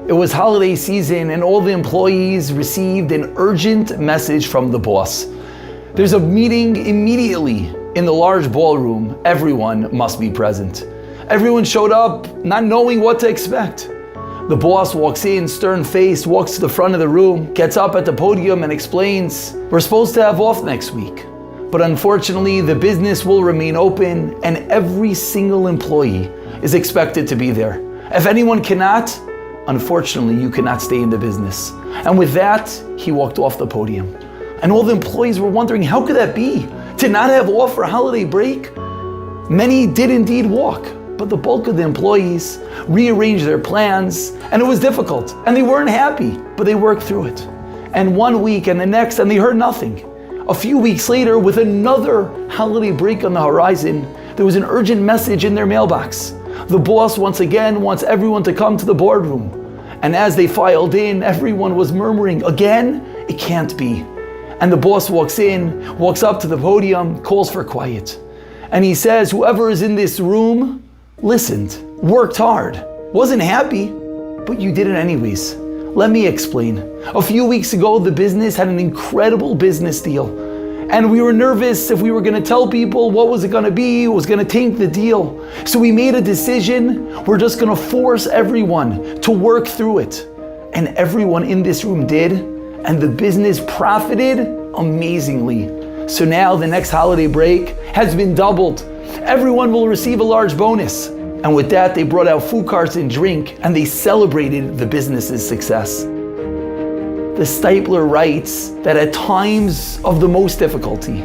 It was holiday season and all the employees received an urgent message from the boss. There's a meeting immediately in the large ballroom. Everyone must be present. Everyone showed up not knowing what to expect. The boss walks in, stern-faced, walks to the front of the room, gets up at the podium and explains, "We're supposed to have off next week, but unfortunately the business will remain open and every single employee is expected to be there. If anyone cannot, unfortunately you cannot stay in the business." And with that, he walked off the podium. And all the employees were wondering, how could that be? To not have off for a holiday break? Many did indeed walk, but the bulk of the employees rearranged their plans, and it was difficult, and they weren't happy, but they worked through it. And 1 week and the next, and they heard nothing. A few weeks later, with another holiday break on the horizon, there was an urgent message in their mailbox. The boss once again wants everyone to come to the boardroom. And as they filed in, everyone was murmuring, "Again? It can't be." And the boss walks in, walks up to the podium, calls for quiet. And he says, whoever is in this room listened, worked hard, wasn't happy, but you did it anyways. Let me explain. A few weeks ago, the business had an incredible business deal. And we were nervous if we were gonna tell people what was it gonna be, was gonna tank the deal. So we made a decision, we're just gonna force everyone to work through it. And everyone in this room did, and the business profited amazingly. So now the next holiday break has been doubled. Everyone will receive a large bonus. And with that, they brought out food carts and drink, and they celebrated the business's success. The Stipler writes that at times of the most difficulty,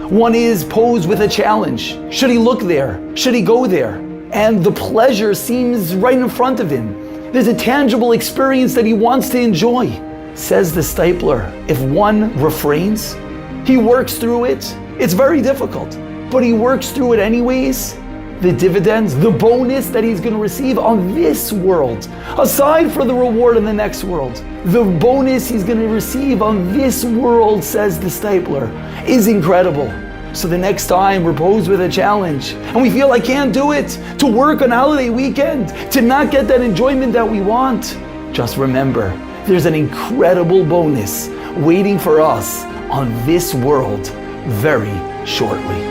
one is posed with a challenge. Should he look there? Should he go there? And the pleasure seems right in front of him. There's a tangible experience that he wants to enjoy. Says the Stipler, if one refrains, he works through it. It's very difficult, but he works through it anyways. The dividends, the bonus that he's going to receive on this world, aside from the reward in the next world, the bonus he's going to receive on this world, says the Stipler, is incredible. So the next time we're posed with a challenge and we feel I can't do it, to work on holiday weekend, to not get that enjoyment that we want, just remember, there's an incredible bonus waiting for us on this world very shortly.